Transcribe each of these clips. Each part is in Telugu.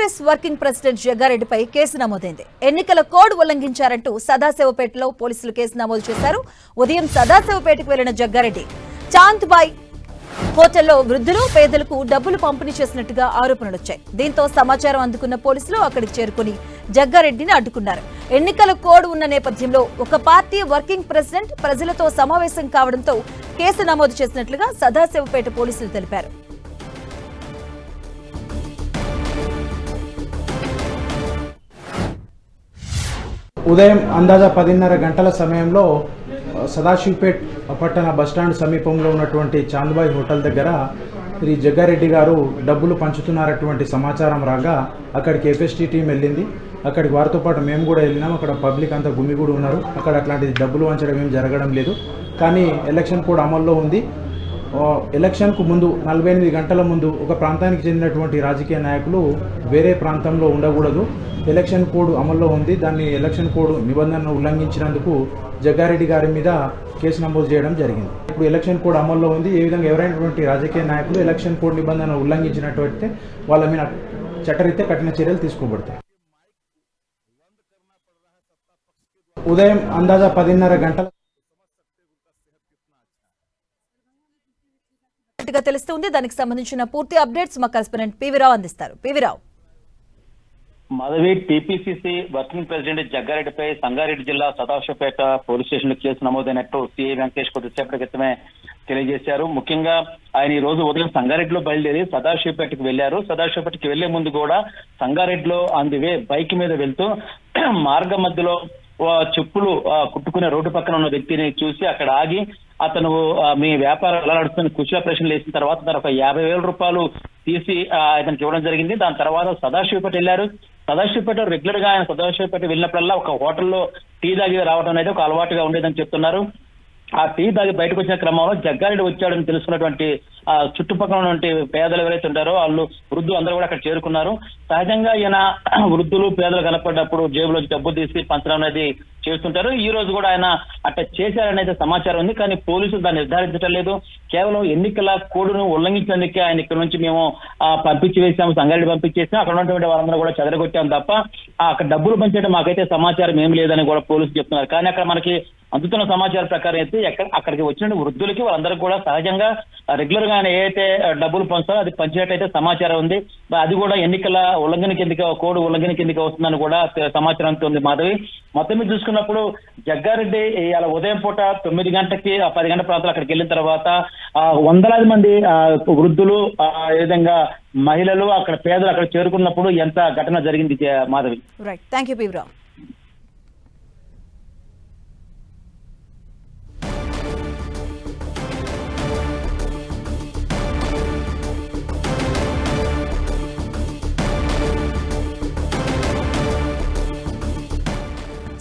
కాంగ్రెస్ వర్కింగ్ ప్రెసిడెంట్ జగ్గారెడ్డిపై కేసు నమోదైంది. ఎన్నికల కోడ్ ఉల్లంఘించారంటూ సదాశివపేటలో పోలీసులు కేసు నమోదు చేశారు. ఉదయం సదాశివపేటకు వెళ్లిన జగ్గారెడ్డి చాంద్ బాయ్ హోటల్లో వృద్ధులు పేదలకు డబ్బులు పంపిణీ చేసినట్టుగా ఆరోపణలొచ్చాయి. దీంతో సమాచారం అందుకున్న పోలీసులు అక్కడికి చేరుకుని జగ్గారెడ్డిని అడ్డుకున్నారు. ఎన్నికల కోడ్ ఉన్న నేపథ్యంలో ఒక పార్టీ వర్కింగ్ ప్రెసిడెంట్ ప్రజలతో సమావేశం కావడంతో కేసు నమోదు చేసినట్లుగా సదాశివపేట పోలీసులు తెలిపారు. ఉదయం అందాజ 10:30 గంటల సమయంలో సదాశివపేట్ పట్టణ బస్టాండ్ సమీపంలో ఉన్నటువంటి చాంద్బాయ్ హోటల్ దగ్గర శ్రీ జగ్గారెడ్డి గారు డబ్బులు పంచుతున్నారటువంటి సమాచారం రాగా అక్కడికి ఎఫ్ఎస్టీ టీం వెళ్ళింది. అక్కడికి వారితో పాటు మేము కూడా వెళ్ళినాం. అక్కడ పబ్లిక్ అంతా గుమిగూడి ఉన్నారు. అక్కడ అట్లాంటి డబ్బులు వంచడం ఏం జరగడం లేదు. కానీ ఎలక్షన్ కోడ్ అమల్లో ఉంది. ఎలక్షన్కు ముందు 48 గంటల ముందు ఒక ప్రాంతానికి చెందినటువంటి రాజకీయ నాయకులు వేరే ప్రాంతంలో ఉండకూడదు. ఎలక్షన్ కోడ్ అమల్లో ఉంది. దాన్ని ఎలక్షన్ కోడ్ నిబంధనను ఉల్లంఘించినందుకు జగ్గారెడ్డి గారి మీద కేసు నమోదు చేయడం జరిగింది. ఇప్పుడు ఎలక్షన్ కోడ్ అమల్లో ఉంది. ఏ విధంగా ఎవరైనటువంటి రాజకీయ నాయకులు ఎలక్షన్ కోడ్ నిబంధనను ఉల్లంఘించినట్లయితే వాళ్ళ మీద చట్టరీత్యా కఠిన చర్యలు తీసుకోబడతాయి. ఉదయం అందాజ 10:30 గంటల తెలుస్తుంది. దానికి సంబంధించిన పూర్తి అప్డేట్స్ మా కరెస్పాండెంట్ పివిరావు అందిస్తారు. PV Rao, Madhavi, TPCC working president జగ్గారెడ్డిపై సంగారెడ్డి జిల్లా సదాశివపేట పోలీస్ స్టేషన్ లో కేసు నమోదైనట్టు సిఐ వెంకటేష్ కొద్దిసేపటి క్రితమే తెలియజేశారు. ముఖ్యంగా ఆయన ఈ రోజు ఉదయం సంగారెడ్డిలో బయలుదేరి సదాశివపేటకు వెళ్లారు. సదాశివపేటకి వెళ్లే ముందు కూడా సంగారెడ్డిలో అందువే బైక్ మీద వెళ్తూ మార్గ మధ్యలో చెప్పులు కుట్టుకునే రోడ్డు పక్కన ఉన్న వ్యక్తిని చూసి అక్కడ ఆగి అతను మీ వ్యాపారం ఎలా నడుస్తుంది కుశల ప్రశ్నలు వేసిన తర్వాత తన ఒక 50,000 రూపాయలు తీసి అతనికి ఇవ్వడం జరిగింది. దాని తర్వాత సదాశివపేట వెళ్లారు. సదాశివపేట రెగ్యులర్ గా ఆయన సదాశివపేట వెళ్ళినప్పుడల్లా ఒక హోటల్లో టీ తాగి రావడం అనేది ఒక అలవాటుగా ఉండేదని చెప్తున్నారు. ఆ టీ తాగి బయటకు వచ్చిన క్రమంలో జగ్గారెడ్డి వచ్చాడని తెలుసుకున్నటువంటి చుట్టుపక్కల ఉన్నటువంటి పేదలు ఎవరైతే ఉంటారో వాళ్ళు వృద్ధులు అందరూ కూడా అక్కడ చేరుకున్నారు. సహజంగా ఈయన వృద్ధులు పేదలు కనపడ్డప్పుడు జేబులో డబ్బు తీసి పంచడం అనేది చేస్తుంటారు. ఈ రోజు కూడా ఆయన అట్లా చేశారనేది సమాచారం ఉంది. కానీ పోలీసులు దాన్ని నిర్ధారించడం లేదు. కేవలం ఎన్నికల కోడ్ను ఉల్లంఘించేందుకే ఆయన ఇక్కడ నుంచి మేము పంపించి వేసాము, సంగారెడ్డి పంపించేసాం, అక్కడ ఉన్నటువంటి వాళ్ళందరూ కూడా చెదరగొట్టాం తప్ప అక్కడ డబ్బులు పంచడం మాకైతే సమాచారం ఏం లేదని కూడా పోలీసులు చెప్తున్నారు. కానీ అక్కడ మనకి అందుతున్న సమాచారం ప్రకారం అయితే అక్కడికి వచ్చిన వృద్ధులకి వాళ్ళందరూ కూడా సహజంగా రెగ్యులర్ గా ఏదైతే డబ్బులు పంచారో అది పంచినట్టయితే సమాచారం ఉంది. అది కూడా ఎన్నికల ఉల్లంఘన కిందకి కోడ్ ఉల్లంఘన కిందకి వస్తుందని కూడా సమాచారంతో ఉంది. మాధవి, మొత్తం మీద చూసుకున్నప్పుడు జగ్గారెడ్డి ఇలా ఉదయం పూట 9 గంటకి 10 గంటల ప్రాంతాలు అక్కడికి వెళ్ళిన తర్వాత వందలాది మంది వృద్ధులు ఏ విధంగా మహిళలు అక్కడ పేదలు అక్కడ చేరుకున్నప్పుడు ఎంత ఘటన జరిగింది Madhavi. Right, thank you PV Rao.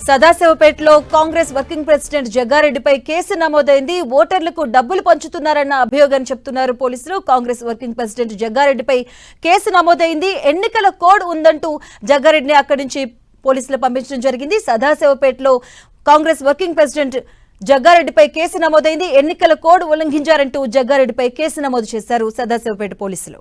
సదాశివపేటలో కాంగ్రెస్ వర్కింగ్ ప్రెసిడెంట్ జగ్గారెడ్డిపై కేసు నమోదైంది. ఓటర్లకు డబ్బులు పంచుతున్నారన్న అభియోగాన్ని చెప్తున్నారు పోలీసులు. కాంగ్రెస్ వర్కింగ్ ప్రెసిడెంట్ జగ్గారెడ్డిపై కేసు నమోదైంది. ఎన్నికల కోడ్ ఉందంటూ జగ్గారెడ్డిని అక్కడి నుంచి పోలీసులు పంపించడం జరిగింది. సదాశివపేటలో కాంగ్రెస్ వర్కింగ్ ప్రెసిడెంట్ జగ్గారెడ్డిపై కేసు నమోదైంది. ఎన్నికల కోడ్ ఉల్లంఘించారంటూ జగ్గారెడ్డిపై కేసు నమోదు చేశారు సదాశివపేట పోలీసులు.